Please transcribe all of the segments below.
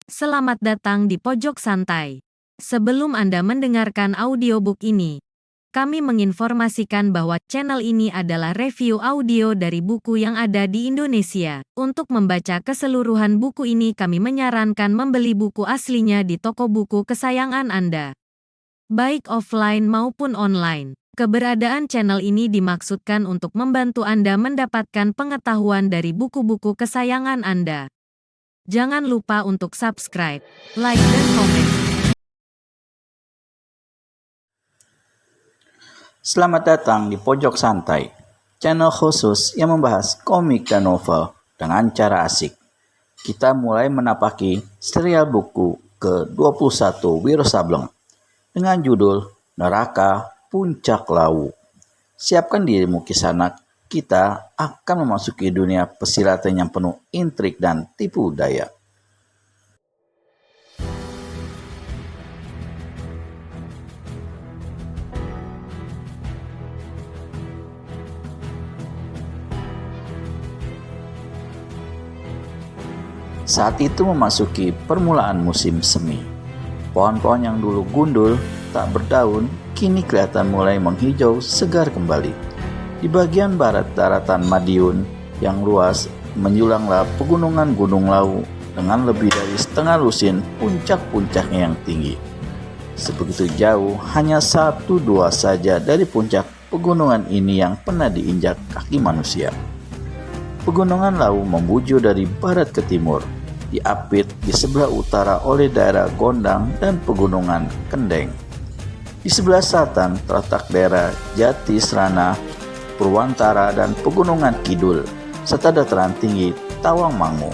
Selamat datang di Pojok Santai. Sebelum Anda mendengarkan audiobook ini, kami menginformasikan bahwa channel ini adalah review audio dari buku yang ada di Indonesia. Untuk membaca keseluruhan buku ini, kami menyarankan membeli buku aslinya di toko buku kesayangan Anda, baik offline maupun online. Keberadaan channel ini dimaksudkan untuk membantu Anda mendapatkan pengetahuan dari buku-buku kesayangan Anda. Jangan lupa untuk subscribe, like, dan komen. Selamat datang di Pojok Santai, channel khusus yang membahas komik dan novel dengan cara asik. Kita mulai menapaki serial buku ke-21 Wiro Sableng dengan judul Neraka Puncak Lawu. Siapkan dirimu kisanak, kita akan memasuki dunia pesilatan yang penuh intrik dan tipu daya. Saat itu memasuki permulaan musim semi. Pohon-pohon yang dulu gundul, tak berdaun, kini kelihatan mulai menghijau segar kembali. Di bagian barat daratan Madiun yang luas, menjulanglah pegunungan Gunung Lawu dengan lebih dari setengah lusin puncak-puncaknya yang tinggi. Sebegitu jauh, hanya 1-2 saja dari puncak pegunungan ini yang pernah diinjak kaki manusia. Pegunungan Lawu membujur dari barat ke timur, diapit di sebelah utara oleh daerah Gondang dan pegunungan Kendeng. Di sebelah selatan terletak daerah Jati Serana, Purwantara, dan pegunungan Kidul, serta dataran tinggi Tawangmangu.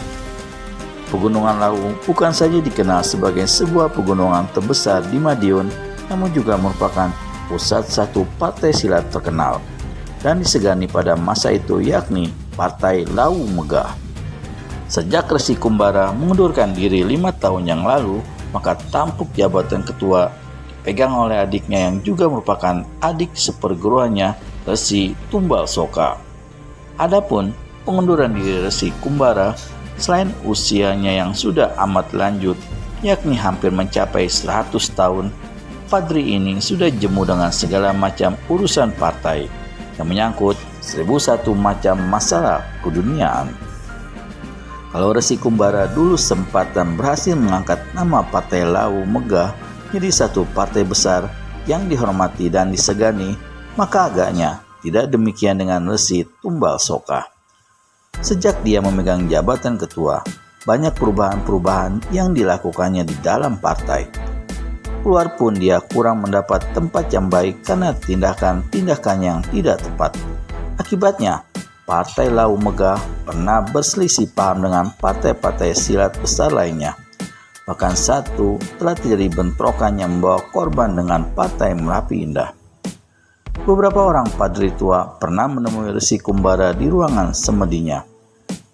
Pegunungan Lawu bukan saja dikenal sebagai sebuah pegunungan terbesar di Madiun, namun juga merupakan pusat satu partai silat terkenal dan disegani pada masa itu, yakni Partai Lawu Megah. Sejak Resi Kumbara mengundurkan diri 5 tahun yang lalu, maka tampuk jabatan ketua dipegang oleh adiknya yang juga merupakan adik seperguruannya, Resi Tumbal Soka. Adapun pengunduran diri Resi Kumbara, selain usianya yang sudah amat lanjut, yakni hampir mencapai 100 tahun, Padri ini sudah jemu dengan segala macam urusan partai yang menyangkut 1001 macam masalah keduniaan. Kalau Resi Kumbara dulu sempat dan berhasil mengangkat nama Partai Lawu Megah jadi satu partai besar yang dihormati dan disegani, maka agaknya tidak demikian dengan Resi Tumbal Soka. Sejak dia memegang jabatan ketua, banyak perubahan-perubahan yang dilakukannya di dalam partai. Keluar pun dia kurang mendapat tempat yang baik karena tindakan-tindakan yang tidak tepat. Akibatnya, Partai Lawu Megah pernah berselisih paham dengan partai-partai silat besar lainnya. Bahkan satu telah terjadi bentrokan yang membawa korban dengan Partai Merapi Indah. Beberapa orang padri tua pernah menemui Resi Kumbara di ruangan semedinya.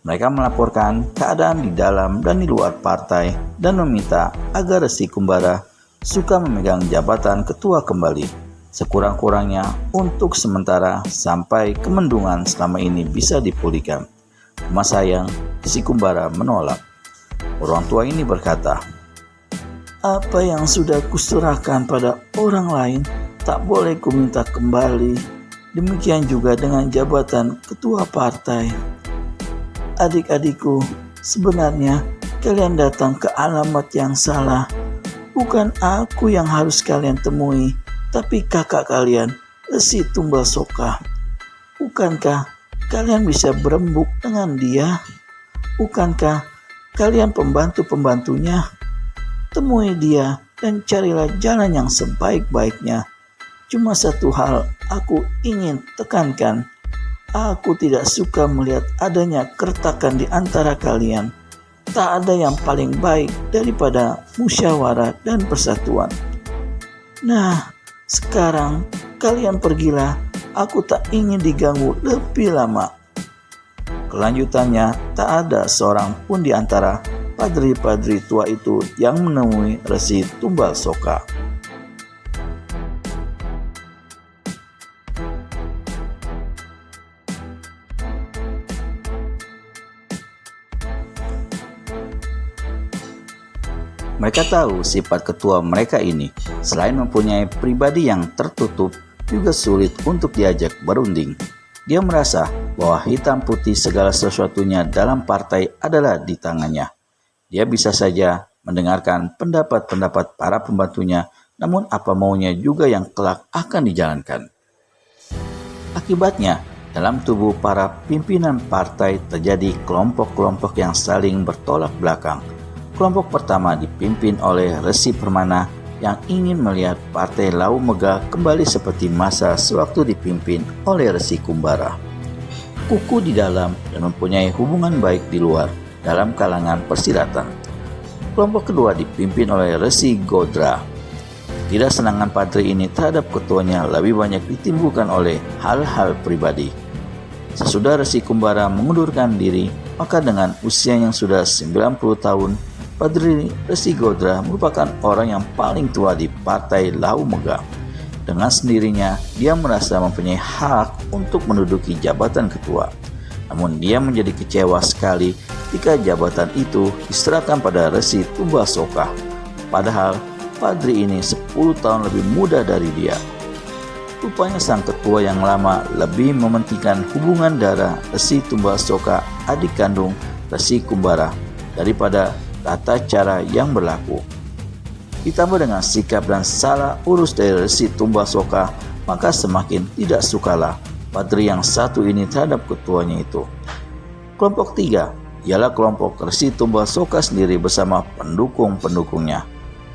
Mereka melaporkan keadaan di dalam dan di luar partai dan meminta agar Resi Kumbara suka memegang jabatan ketua kembali, sekurang-kurangnya untuk sementara sampai kemendungan selama ini bisa dipulihkan. Cuma sayang, Resi Kumbara menolak. Orang tua ini berkata, "Apa yang sudah kuserahkan pada orang lain tak boleh kuminta kembali. Demikian juga dengan jabatan ketua partai. Adik-adikku, sebenarnya kalian datang ke alamat yang salah. Bukan aku yang harus kalian temui, tapi kakak kalian, Resi Tumbal Soka. Bukankah kalian bisa berembuk dengan dia? Bukankah kalian pembantu-pembantunya? Temui dia dan carilah jalan yang sebaik-baiknya. Cuma satu hal aku ingin tekankan. Aku tidak suka melihat adanya keretakan di antara kalian. Tak ada yang paling baik daripada musyawarah dan persatuan. Nah, sekarang kalian pergilah, aku tak ingin diganggu lebih lama." Kelanjutannya, tak ada seorang pun di antara padri-padri tua itu yang menemui Resi Tumbal Soka. Mereka tahu sifat ketua mereka ini, selain mempunyai pribadi yang tertutup, juga sulit untuk diajak berunding. Dia merasa bahwa hitam putih segala sesuatunya dalam partai adalah di tangannya. Dia bisa saja mendengarkan pendapat-pendapat para pembantunya, namun apa maunya juga yang kelak akan dijalankan. Akibatnya, dalam tubuh para pimpinan partai terjadi kelompok-kelompok yang saling bertolak belakang. Kelompok pertama dipimpin oleh Resi Permana yang ingin melihat partai Lau Mega kembali seperti masa sewaktu dipimpin oleh Resi Kumbara. Kuku di dalam dan mempunyai hubungan baik di luar dalam kalangan persilatan. Kelompok kedua dipimpin oleh Resi Godra. Ketidaksenangan Padri ini terhadap ketuanya lebih banyak ditimbulkan oleh hal-hal pribadi. Sesudah Resi Kumbara mengundurkan diri, maka dengan usia yang sudah 90 tahun, Padri Resi Godra merupakan orang yang paling tua di partai Lau Mega. Dengan sendirinya, dia merasa mempunyai hak untuk menduduki jabatan ketua. Namun dia menjadi kecewa sekali jika jabatan itu diserahkan pada Resi Tumbasoka. Padahal Padri ini 10 tahun lebih muda dari dia. Rupanya sang ketua yang lama lebih mementingkan hubungan darah Resi Tumbasoka, adik kandung Resi Kumbara, daripada tata cara yang berlaku. Ditambah dengan sikap dan salah urus dari Resi Tumbasoka, maka semakin tidak sukalah Padri yang satu ini terhadap ketuanya itu. Kelompok 3 ialah kelompok Resi Tumbasoka sendiri bersama pendukung-pendukungnya.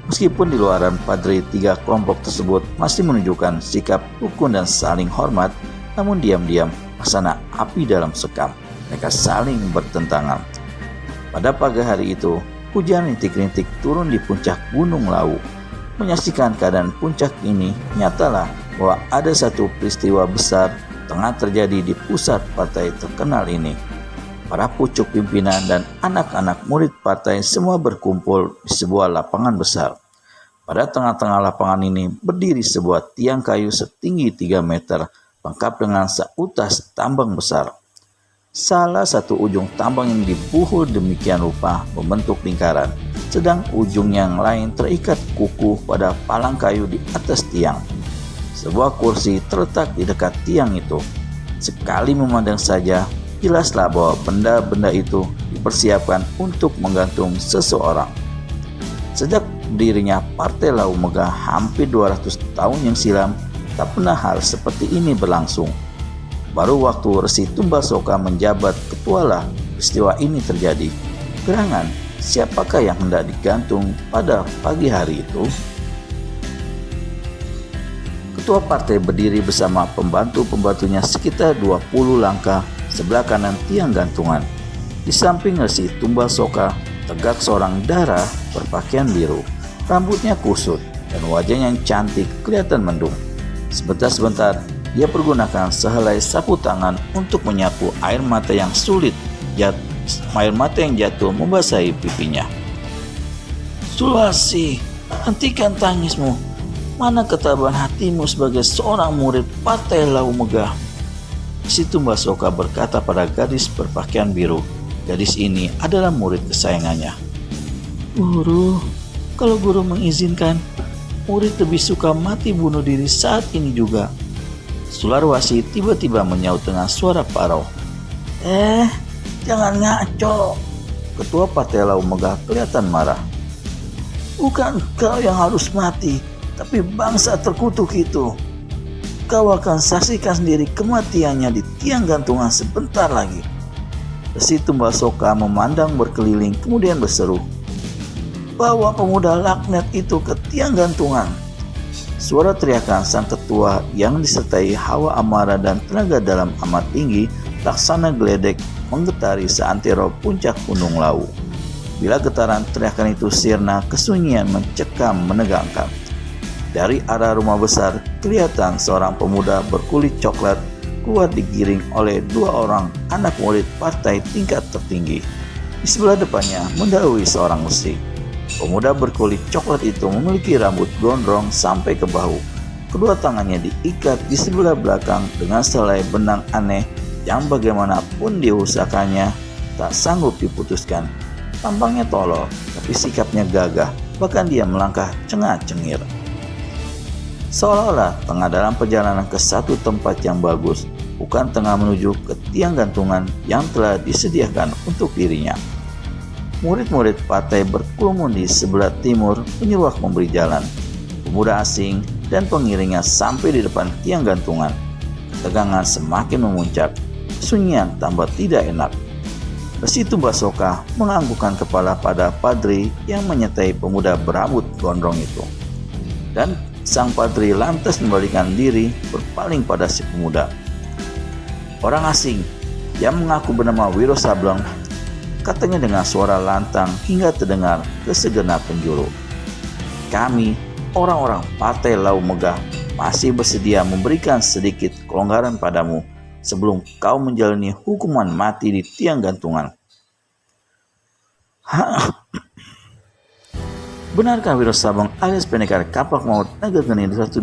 Meskipun di luaran Padri 3 kelompok tersebut masih menunjukkan sikap rukun dan saling hormat, namun diam-diam laksana api dalam sekam. Mereka saling bertentangan. Pada pagi hari itu, hujan rintik-rintik turun di puncak Gunung Lau. Menyaksikan keadaan puncak ini, nyatalah bahwa ada satu peristiwa besar tengah terjadi di pusat partai terkenal ini. Para pucuk pimpinan dan anak-anak murid partai semua berkumpul di sebuah lapangan besar. Pada tengah-tengah lapangan ini berdiri sebuah tiang kayu setinggi 3 meter, lengkap dengan seutas tambang besar. Salah satu ujung tambang yang dibuhur demikian rupa membentuk lingkaran, sedang ujung yang lain terikat kukuh pada palang kayu di atas tiang. Sebuah kursi terletak di dekat tiang itu. Sekali memandang saja, jelaslah bahwa benda-benda itu dipersiapkan untuk menggantung seseorang. Sejak berdirinya Partai Lau Mega hampir 200 tahun yang silam, tak pernah hal seperti ini berlangsung. Baru waktu Resi Tumbasoka menjabat ketualah peristiwa ini terjadi. Gerangan, siapakah yang hendak digantung pada pagi hari itu? Ketua partai berdiri bersama pembantu-pembantunya sekitar 20 langkah sebelah kanan tiang gantungan. Di samping Resi Tumbasoka tegak seorang dara berpakaian biru. Rambutnya kusut dan wajahnya yang cantik kelihatan mendung. Sebentar-sebentar dia pergunakan sehelai sapu tangan untuk menyapu air mata yang jatuh membasahi pipinya. Sulawesi, hentikan tangismu. Mana ketabahan hatimu sebagai seorang murid Partai Lau Mega? Si Tumbasoka berkata pada gadis berpakaian biru. Gadis ini adalah murid kesayangannya. Guru, kalau guru mengizinkan, murid lebih suka mati bunuh diri saat ini juga. Sularwasi tiba-tiba menyaut dengan suara parau. Jangan ngaco. Ketua Partai Lau Mega kelihatan marah. Bukan kau yang harus mati, tapi bangsa terkutuk itu. Kau akan saksikan sendiri kematiannya di tiang gantungan sebentar lagi. Resi Tumbasoka memandang berkeliling kemudian berseru. Bawa pemuda laknat itu ke tiang gantungan. Suara teriakan sang ketua yang disertai hawa amarah dan tenaga dalam amat tinggi laksana geledek menggetari seantero puncak Gunung Lau. Bila getaran teriakan itu sirna, kesunyian mencekam menegangkan. Dari arah rumah besar kelihatan seorang pemuda berkulit coklat keluar digiring oleh 2 orang anak murid partai tingkat tertinggi. Di sebelah depannya mendahului seorang resi. Pemuda berkulit coklat itu memiliki rambut gondrong sampai ke bahu. Kedua tangannya diikat di sebelah belakang dengan sehelai benang aneh yang bagaimanapun diusahakannya tak sanggup diputuskan. Tampangnya tolol, tapi sikapnya gagah, bahkan dia melangkah cengat-cengir. Seolah-olah tengah dalam perjalanan ke satu tempat yang bagus, bukan tengah menuju ke tiang gantungan yang telah disediakan untuk dirinya. Murid-murid partai berkerumun di sebelah timur menyeruak memberi jalan. Pemuda asing dan pengiringnya sampai di depan tiang gantungan. Ketegangan semakin memuncak, kesunyian tambah tidak enak. Resi Tumbasoka menganggukkan kepala pada padri yang menyertai pemuda berambut gondrong itu. Dan sang padri lantas membalikkan diri berpaling pada si pemuda. Orang asing yang mengaku bernama Wiro Sableng, katanya dengan suara lantang hingga terdengar ke segenap penjuru. Kami, orang-orang Partai Lau Megah, masih bersedia memberikan sedikit kelonggaran padamu sebelum kau menjalani hukuman mati di tiang gantungan. Benarkah Wiro Sableng alias pendekar kapak maut Naga Geni 12?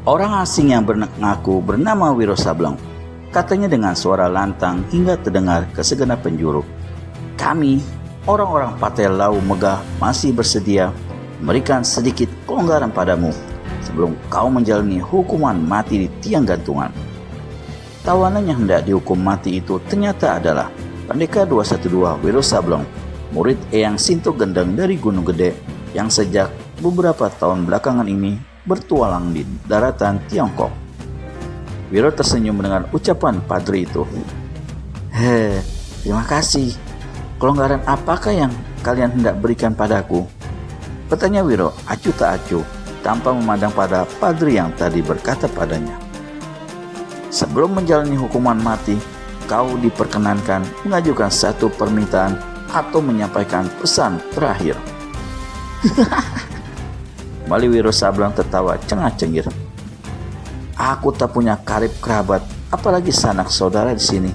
Orang asing yang mengaku bernama Wiro Sableng, katanya dengan suara lantang hingga terdengar ke segenap penjuru. Kami, orang-orang Partai Lau Megah, masih bersedia memberikan sedikit kelonggaran padamu sebelum kau menjalani hukuman mati di tiang gantungan. Tawanan yang hendak dihukum mati itu ternyata adalah Pendekar 212 Wiro Sableng, murid Eyang Sinto Gendeng dari Gunung Gede yang sejak beberapa tahun belakangan ini bertualang di daratan Tiongkok. Wiro tersenyum mendengar ucapan padri itu. Terima kasih. Kelonggaran apakah yang kalian hendak berikan padaku? Bertanya Wiro acuh tak acuh tanpa memandang pada padri yang tadi berkata padanya. Sebelum menjalani hukuman mati, kau diperkenankan mengajukan satu permintaan atau menyampaikan pesan terakhir. Kembali Wiro Sableng tertawa cengat-cengir. Aku tak punya karib kerabat, apalagi sanak saudara di sini.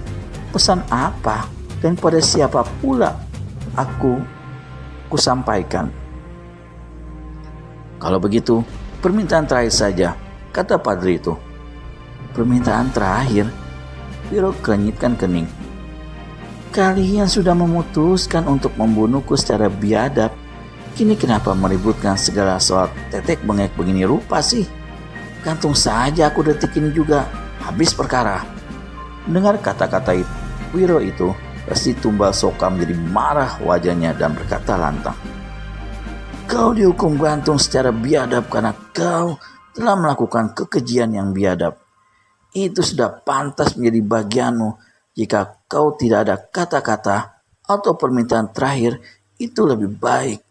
Pesan apa dan pada siapa pula aku sampaikan? Kalau begitu, permintaan terakhir saja, kata padri itu. Permintaan terakhir? Wiro kenyitkan kening. Kalian sudah memutuskan untuk membunuhku secara biadab. Kini kenapa meributkan segala soal tetek bengek begini rupa sih? Gantung saja aku detik ini juga, habis perkara. Mendengar kata-kata Wiro itu, Resi Tumbasoka menjadi marah wajahnya dan berkata lantang. Kau dihukum gantung secara biadab karena kau telah melakukan kekejian yang biadab. Itu sudah pantas menjadi bagianmu jika kau tidak ada kata-kata atau permintaan terakhir, itu lebih baik.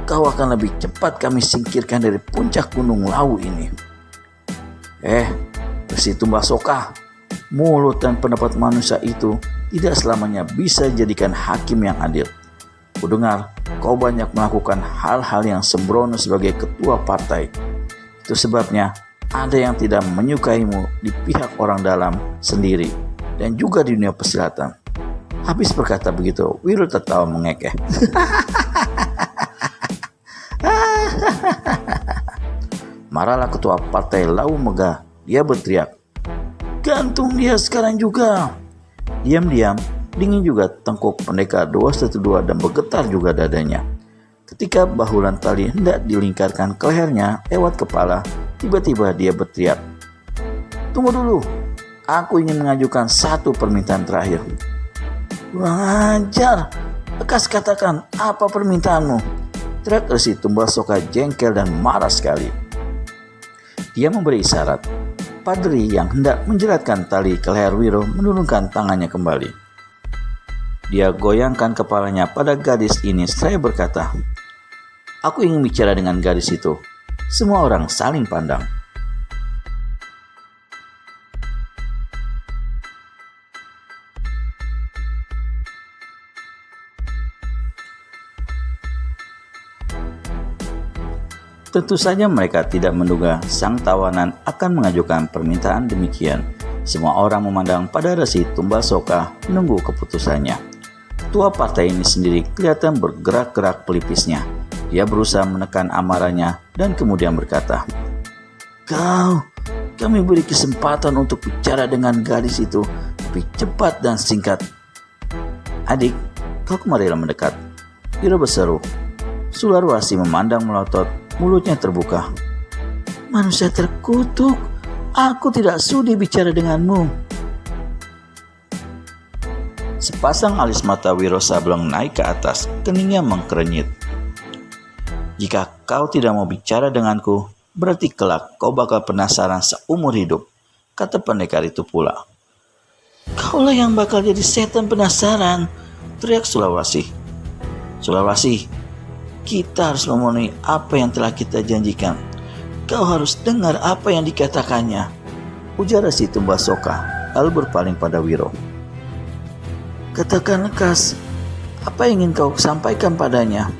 Kau akan lebih cepat kami singkirkan dari puncak gunung Lau ini. Resi Tumbasoka, mulut dan pendapat manusia itu tidak selamanya bisa jadikan hakim yang adil. Kudengar kau banyak melakukan hal-hal yang sembrono sebagai ketua partai. Itu sebabnya ada yang tidak menyukaimu di pihak orang dalam sendiri dan juga di dunia persilatan. Habis berkata begitu, Wiro tertawa mengekeh. Marahlah ketua partai Lau Megah. Dia berteriak, gantung dia sekarang juga. Diam-diam, dingin juga tengkuk pendekar 212 dan bergetar juga dadanya. Ketika bahulan tali hendak dilingkarkan ke lehernya lewat kepala, tiba-tiba dia berteriak, tunggu dulu, aku ingin mengajukan satu permintaan terakhir. Kurang ajar, lekas katakan apa permintaanmu? Teriak Resi Tumbasoka jengkel dan marah sekali. Dia memberi isyarat. Padri yang hendak menjeratkan tali ke leher Wiro menurunkan tangannya kembali. Dia goyangkan kepalanya pada gadis ini seraya berkata, aku ingin bicara dengan gadis itu. Semua orang saling pandang. Tentu saja mereka tidak menduga sang tawanan akan mengajukan permintaan demikian. Semua orang memandang pada Resi Tumbasoka menunggu keputusannya. Ketua partai ini sendiri kelihatan bergerak-gerak pelipisnya. Dia berusaha menekan amarahnya dan kemudian berkata, Kami beri kesempatan untuk bicara dengan gadis itu lebih cepat dan singkat. Adik, kau kemarilah mendekat. Wiro berseru. Sularwasi memandang melotot, mulutnya terbuka. Manusia terkutuk, aku tidak sudi bicara denganmu. Sepasang alis mata Wiro Sableng naik ke atas, keningnya mengkerenyit. Jika kau tidak mau bicara denganku, berarti kelak kau bakal penasaran seumur hidup, kata pendekar itu pula. Kaulah yang bakal jadi setan penasaran, teriak Sulawesi. Sulawesi, kita harus memenuhi apa yang telah kita janjikan. Kau harus dengar apa yang dikatakannya, ujar Resi Tumbasoka, lalu berpaling pada Wiro. Katakan lekas, apa yang ingin kau sampaikan padanya?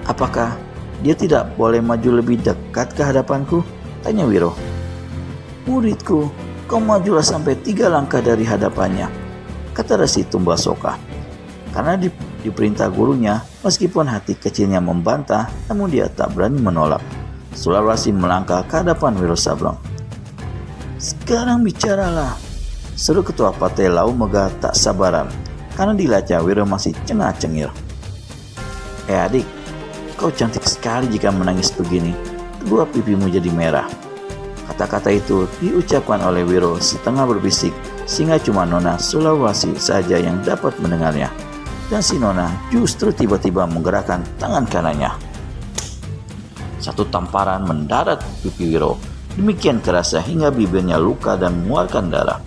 Apakah dia tidak boleh maju lebih dekat ke hadapanku? Tanya Wiro. Muridku, kau majulah sampai 3 langkah dari hadapannya, kata Resi Tumbasoka. Karena diperintah gurunya, meskipun hati kecilnya membantah, namun dia tak berani menolak. Sulawesi melangkah ke hadapan Wiro Sableng. Sekarang bicaralah, seru ketua partai Lau Megah tak sabaran, karena dilacak Wiro masih cengah-cengir. Adik, kau cantik sekali jika menangis begini. Kedua pipimu jadi merah. Kata-kata itu diucapkan oleh Wiro setengah berbisik, sehingga cuma Nona Sulawesi saja yang dapat mendengarnya. Dan si Nona justru tiba-tiba menggerakkan tangan kanannya. Satu tamparan mendarat pipi Wiro, demikian kerasnya hingga bibirnya luka dan mengeluarkan darah.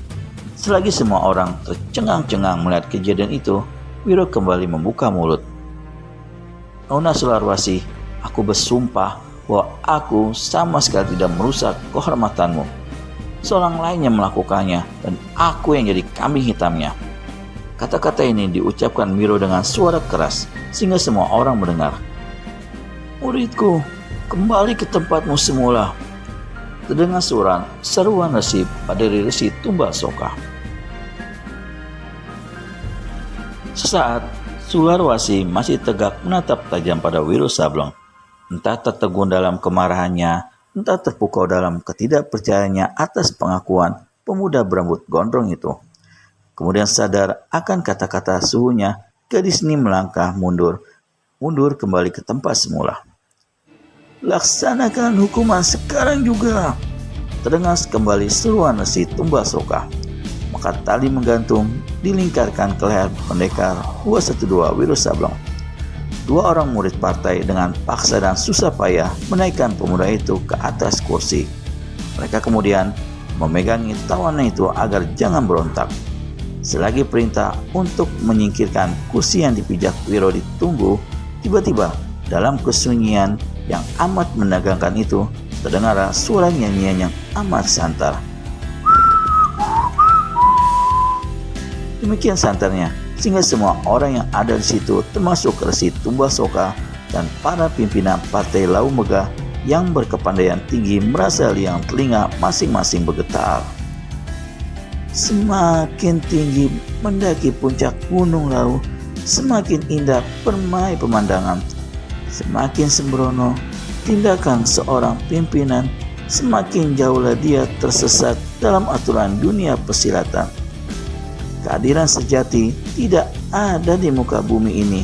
Selagi semua orang tercengang-cengang melihat kejadian itu, Wiro kembali membuka mulut. Nona Sulawesi, aku bersumpah bahwa aku sama sekali tidak merusak kehormatanmu. Seorang lain yang melakukannya dan aku yang jadi kambing hitamnya. Kata-kata ini diucapkan Wiro dengan suara keras sehingga semua orang mendengar. Muridku, kembali ke tempatmu semula. Terdengar seruan Resi pada Resi Tumbasoka. Sesaat, Sularwasi masih tegak menatap tajam pada Wiro Sableng. Entah tertegun dalam kemarahannya, entah terpukau dalam ketidakpercayaannya atas pengakuan pemuda berambut gondrong itu. Kemudian sadar akan kata-kata suhunya, gadis ini melangkah mundur kembali ke tempat semula. Laksanakan hukuman sekarang juga, terdengar kembali seruan Resi Tumbasoka. Maka tali menggantung dilingkarkan ke leher pendekar 212 Wiro Sableng. 2 orang murid partai dengan paksa dan susah payah menaikkan pemuda itu ke atas kursi. Mereka kemudian memegangi tawanan itu agar jangan berontak. Selagi perintah untuk menyingkirkan kursi yang dipijak Wiro ditunggu, tiba-tiba dalam kesunyian yang amat menegangkan itu terdengar suara nyanyian yang amat santar. Demikian santarnya, sehingga semua orang yang ada di situ, termasuk Resi Tumbasoka dan para pimpinan partai Lau Megah yang berkepandaian tinggi, merasa liang telinga masing-masing bergetar. Semakin tinggi mendaki puncak Gunung Lau, semakin indah permai pemandangan. Semakin sembrono tindakan seorang pimpinan, semakin jauhlah dia tersesat dalam aturan dunia persilatan. Keadilan sejati tidak ada di muka bumi ini.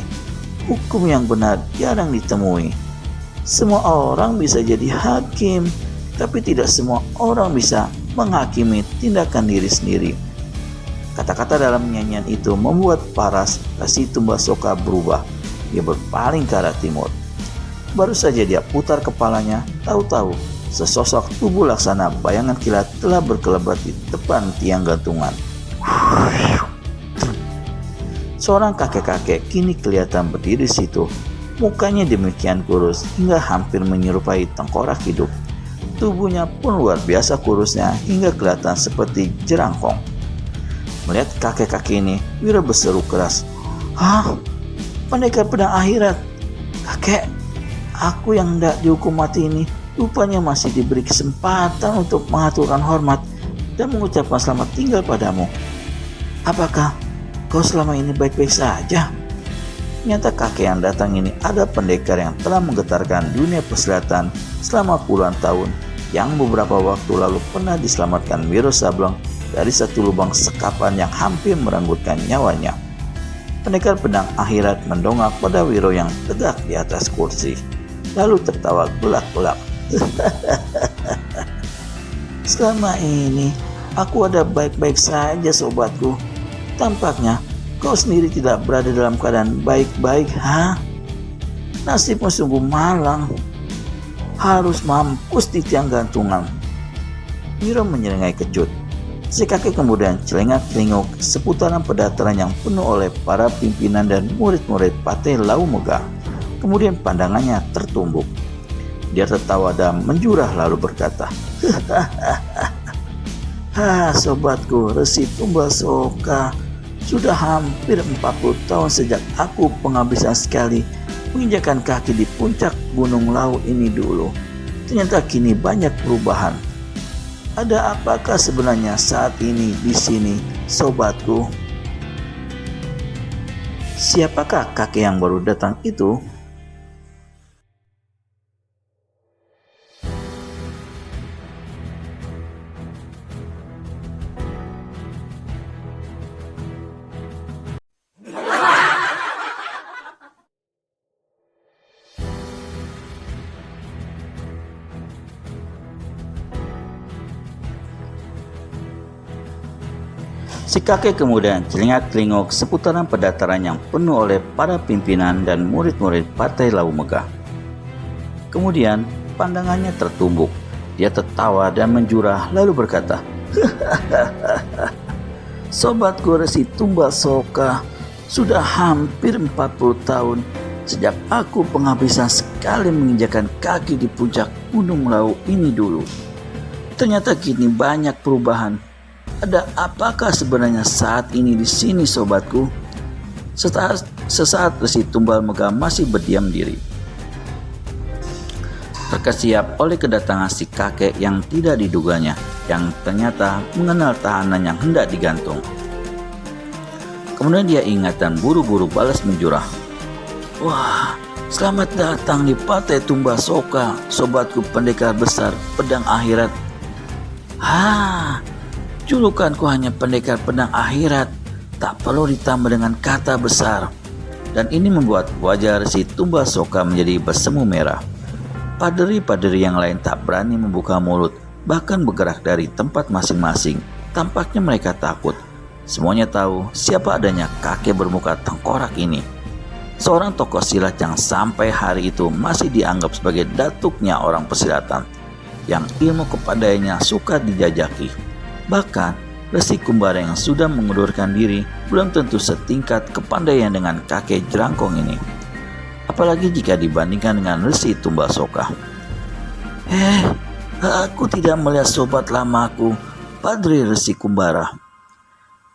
Hukum yang benar jarang ditemui. Semua orang bisa jadi hakim, tapi tidak semua orang bisa menghakimi tindakan diri sendiri. Kata-kata dalam nyanyian itu membuat paras Resi Tumbasoka berubah. Dia berpaling ke arah timur. Baru saja dia putar kepalanya, tahu-tahu sesosok tubuh laksana bayangan kilat telah berkelebat di depan tiang gantungan. Seorang kakek-kakek kini kelihatan berdiri di situ. Mukanya demikian kurus hingga hampir menyerupai tengkorak hidup. Tubuhnya pun luar biasa kurusnya hingga kelihatan seperti jerangkong. Melihat kakek-kakek ini, Wiro berseru keras. Pendekar pedang akhirat. Kakek, Aku yang hendak dihukum mati ini rupanya masih diberi kesempatan untuk mengaturkan hormat dan mengucapkan selamat tinggal padamu. Apakah kau selama ini baik-baik saja? Nyata kakek yang datang ini ada pendekar yang telah menggetarkan dunia persilatan selama puluhan tahun, yang beberapa waktu lalu pernah diselamatkan Wiro Sableng dari satu lubang sekapan yang hampir merenggutkan nyawanya. Pendekar pedang akhirat mendongak pada Wiro yang tegak di atas kursi, lalu tertawa gelak-gelak. Selama ini aku ada baik-baik saja sobatku. Tampaknya kau sendiri tidak berada dalam keadaan baik-baik, ha? Nasibmu sungguh malang. Harus mampus di tiang gantungan. Wiro menyeringai kejut. Si kakek kemudian celengak-celinguk seputaran pendaftaran yang penuh oleh para pimpinan dan murid-murid Patih Lau Megah. Kemudian pandangannya tertumbuk. Dia tertawa dan menjurah lalu berkata, sobatku Resi Tumbal Soka, sudah hampir 40 tahun sejak aku penghabisan sekali menginjakan kaki di puncak Gunung Lau ini dulu. Ternyata kini banyak perubahan. Ada apakah sebenarnya saat ini di sini, sobatku? Siapakah kakek yang baru datang itu? Si kakek kemudian celingak-celinguk seputaran pendaftaran yang penuh oleh para pimpinan dan murid-murid Partai Lau Megah. Kemudian pandangannya tertumbuk. Dia tertawa dan menjurah lalu berkata, sobatku Resi Tumbal Soka, sudah hampir 40 tahun sejak aku penghabisan sekali menginjakan kaki di puncak Gunung Lau ini dulu. Ternyata kini banyak perubahan. Ada apakah sebenarnya saat ini di sini, sobatku? Sesaat Resi Tumbal Megah masih berdiam diri, terkesiap oleh kedatangan si kakek yang tidak diduganya, yang ternyata mengenal tahanan yang hendak digantung. Kemudian dia ingat dan buru-buru balas menjurah. Wah, selamat datang di Partai Tumbal Soka, sobatku pendekar besar pedang akhirat. Julukanku hanya pendekar pedang akhirat, tak perlu ditambah dengan kata besar. Dan ini membuat wajah Resi Tumbal Soka menjadi bersemu merah. Paderi-paderi yang lain tak berani membuka mulut, bahkan bergerak dari tempat masing-masing. Tampaknya mereka takut. Semuanya tahu siapa adanya kakek bermuka tengkorak ini. Seorang tokoh silat yang sampai hari itu masih dianggap sebagai datuknya orang persilatan, yang ilmu kepadanya suka dijajaki. Bahkan Resi Kumbara yang sudah mengundurkan diri belum tentu setingkat kepandaian dengan kakek jerangkong ini, apalagi jika dibandingkan dengan Resi Tumbal Soka. Aku tidak melihat sobat lamaku, Padri Resi Kumbara.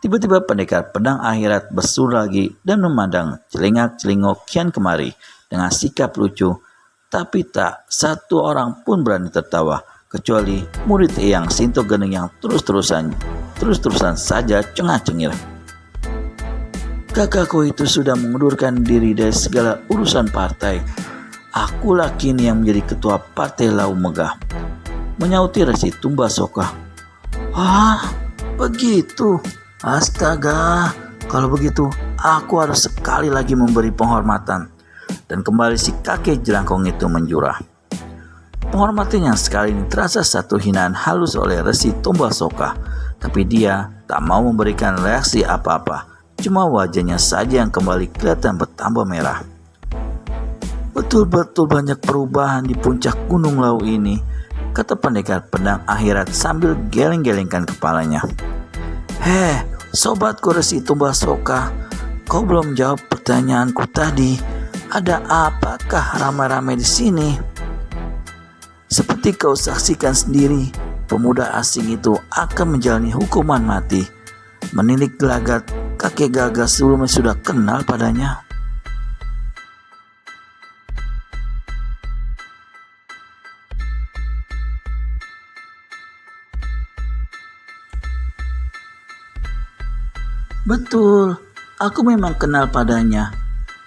Tiba-tiba pendekar pedang akhirat bersuruh lagi dan memandang celingak-celinguk kian kemari dengan sikap lucu, tapi tak satu orang pun berani tertawa, kecuali murid Eyang Sinto Geneng yang terus-terusan saja cengah-cengir. Kakakku itu sudah mengundurkan diri dari segala urusan partai. Akulah kini yang menjadi ketua Partai Lau Megah, menyauti Resi Tumbal Soka. Begitu? Astaga, kalau begitu aku harus sekali lagi memberi penghormatan. Dan kembali si kakek jelangkung itu menjurah. Penghormatan yang sekali ini terasa satu hinaan halus oleh Resi Tumbal Soka, tapi dia tak mau memberikan reaksi apa-apa, cuma wajahnya saja yang kembali kelihatan bertambah merah. Betul-betul banyak perubahan di puncak Gunung Lau ini, kata pendekar pedang akhirat sambil geleng-gelengkan kepalanya. Sobatku Resi Tumbal Soka, kau belum jawab pertanyaanku tadi. Ada apakah ramai-ramai di sini? Seperti kau saksikan sendiri, pemuda asing itu akan menjalani hukuman mati. Menilik gelagat kakek gagah sebelumnya sudah kenal padanya. Betul, aku memang kenal padanya.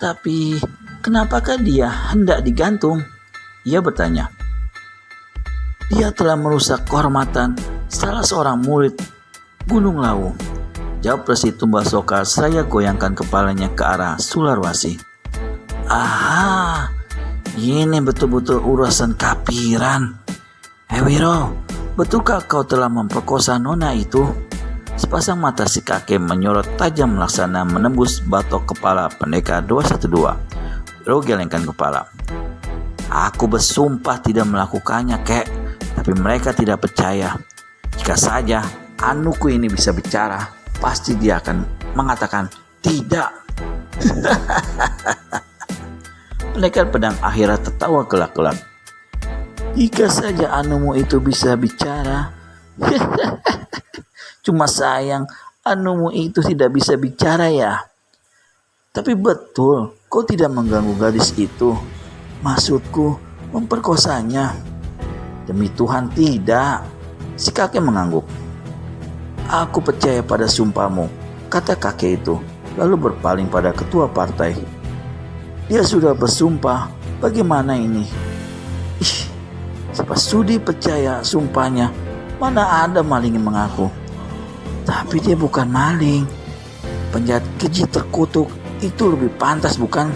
Tapi, kenapakah dia hendak digantung? Ia bertanya. Dia telah merusak kehormatan salah seorang murid Gunung Lawu. Jawab Resi Tumbal Soka, saya goyangkan kepalanya ke arah Sularwasi. Aha, ini betul-betul urusan kapiran. Wiro, betulkah kau telah memperkosa nona itu? Sepasang mata si kakek menyorot tajam laksana menembus batok kepala pendekar 212. Wiro gelengkan kepala. Aku bersumpah tidak melakukannya, kek. Tapi mereka tidak percaya. Jika saja anuku ini bisa bicara, pasti dia akan mengatakan tidak. Pendekar pedang akhirat tertawa gelak-gelak. Jika saja anumu itu bisa bicara. Cuma sayang anumu itu tidak bisa bicara ya. Tapi betul, kau tidak mengganggu gadis itu. Maksudku, memperkosanya. Demi Tuhan tidak. Si kakek mengangguk. Aku percaya pada sumpahmu, kata kakek itu, lalu berpaling pada ketua partai. Dia sudah bersumpah, bagaimana ini? Siapa sudi percaya sumpahnya? Mana ada maling yang mengaku. Tapi dia bukan maling. Penjahat keji terkutuk itu lebih pantas, bukan?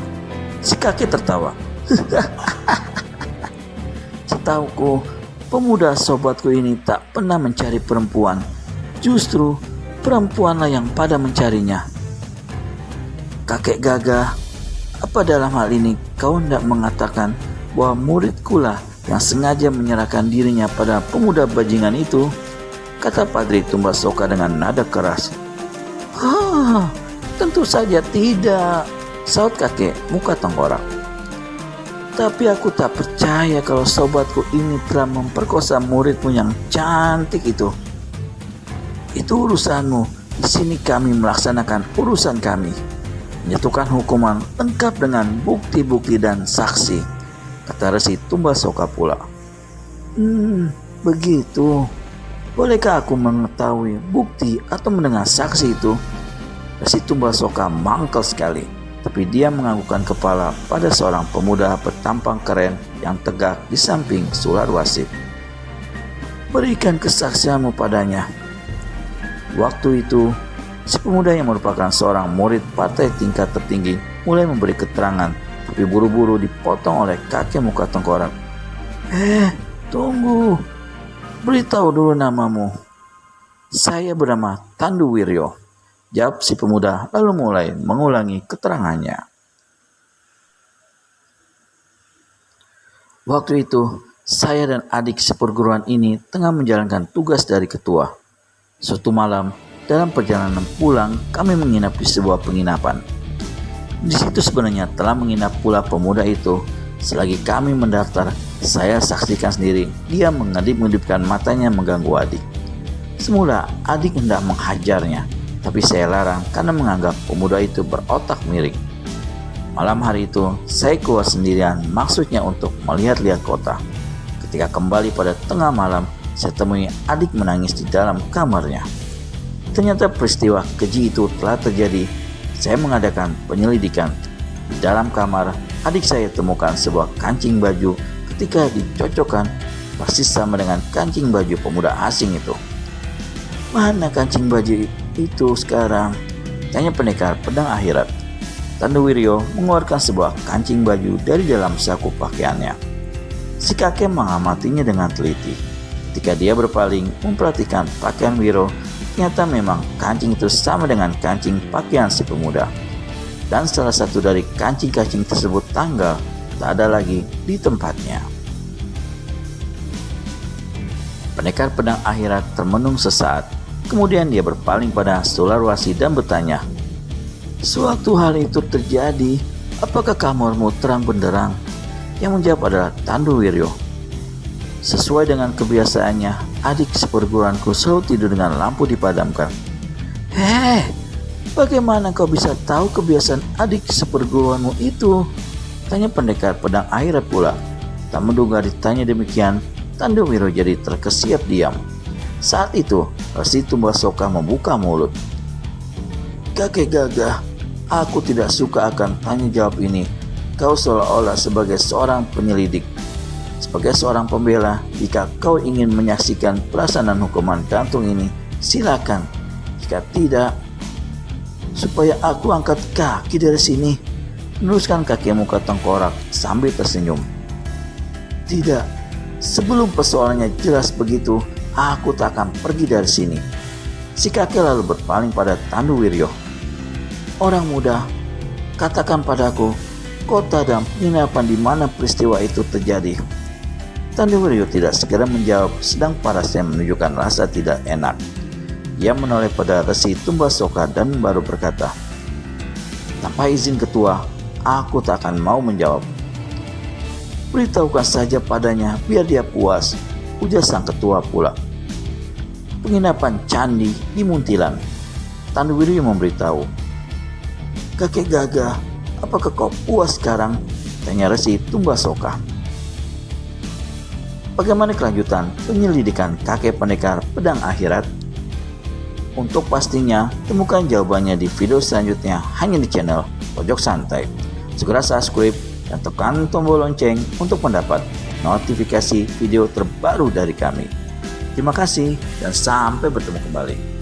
Si kakek tertawa. Setauku, pemuda sobatku ini tak pernah mencari perempuan. Justru perempuanlah yang pada mencarinya. Kakek gagah, apa dalam hal ini kau hendak mengatakan bahwa muridku lah yang sengaja menyerahkan dirinya pada pemuda bajingan itu? Kata Padri Tumbal Soka dengan nada keras. Tentu saja tidak, saut kakek muka tengkorak. Tapi aku tak percaya kalau sobatku ini telah memperkosa muridmu yang cantik itu. Itu urusanmu. Di sini kami melaksanakan urusan kami. Menjatuhkan hukuman lengkap dengan bukti-bukti dan saksi, kata Resi Tumbal Soka pula. Begitu. Bolehkah aku mengetahui bukti atau mendengar saksi itu? Resi Tumbal Soka mangkal sekali. Tapi dia menganggukkan kepala pada seorang pemuda bertampang keren yang tegak di samping Sularwasi. Berikan kesaksianmu padanya. Waktu itu, si pemuda yang merupakan seorang murid partai tingkat tertinggi mulai memberi keterangan, tapi buru-buru dipotong oleh kakek muka tengkorak. Tunggu. Beritahu dulu namamu. Saya bernama Tandu Wiryo. Jawab si pemuda lalu mulai mengulangi keterangannya. Waktu itu, saya dan adik seperguruan ini tengah menjalankan tugas dari ketua. Suatu malam, dalam perjalanan pulang, kami menginap di sebuah penginapan. Di situ sebenarnya telah menginap pula pemuda itu. Selagi kami mendaftar, saya saksikan sendiri dia mengedip-ngedipkan matanya mengganggu adik. Semula adik hendak menghajarnya, tapi saya larang karena menganggap pemuda itu berotak miring. Malam hari itu, saya keluar sendirian maksudnya untuk melihat-lihat kota. Ketika kembali pada tengah malam, saya temui adik menangis di dalam kamarnya. Ternyata peristiwa keji itu telah terjadi. Saya mengadakan penyelidikan. Di dalam kamar, adik saya temukan sebuah kancing baju. Ketika dicocokkan, persis sama dengan kancing baju pemuda asing itu. Mana kancing baju itu sekarang? Tanya pendekar pedang akhirat. Tandu Wiryo mengeluarkan sebuah kancing baju dari dalam saku pakaiannya. Si kakek mengamatinya dengan teliti. Ketika dia berpaling memperhatikan pakaian Wiro, ternyata memang kancing itu sama dengan kancing pakaian si pemuda. Dan salah satu dari kancing-kancing tersebut tanggal, tak ada lagi di tempatnya. Pendekar pedang akhirat termenung sesaat. Kemudian dia berpaling pada Sularwasi dan bertanya, "Sewaktu hal itu terjadi, apakah kamarmu terang benderang?" Yang menjawab adalah Tandu Wiryo. Sesuai dengan kebiasaannya, adik seperguruanku selalu tidur dengan lampu dipadamkan. Bagaimana kau bisa tahu kebiasaan adik seperguruanmu itu? Tanya pendekar pedang akhirat pula. Tak menduga ditanya demikian, Tandu Wiryo jadi terkesiap diam. Saat itu, Resi Tumbal Soka membuka mulut. Kakek gagah, aku tidak suka akan tanya jawab ini. Kau seolah-olah sebagai seorang penyelidik. Sebagai seorang pembela, jika kau ingin menyaksikan pelaksanaan hukuman gantung ini, silakan. Jika tidak, supaya aku angkat kaki dari sini. Meneruskan kakek muka tengkorak sambil tersenyum. Tidak, sebelum persoalannya jelas begitu, aku tak akan pergi dari sini. Si kakek lalu berpaling pada Tandu Wiryo. Orang muda, katakan padaku kota dan penginapan di mana peristiwa itu terjadi. Tandu Wiryo tidak segera menjawab, sedang parasnya menunjukkan rasa tidak enak. Ia menoleh pada Resi Tumbasoka dan baru berkata, tanpa izin ketua, aku tak akan mau menjawab. Beritahukan saja padanya biar dia puas, ujar sang ketua pula. Penginapan Candi di Muntilan. Tandu Wiryo memberitahu. Kakek gagah, apakah kau puas sekarang? Tanya Resi Tumbasoka. Bagaimana kelanjutan penyelidikan kakek pendekar pedang akhirat? Untuk pastinya, temukan jawabannya di video selanjutnya hanya di channel Pojok Santai. Segera subscribe dan tekan tombol lonceng untuk mendapat notifikasi video terbaru dari kami. Terima kasih dan sampai bertemu kembali.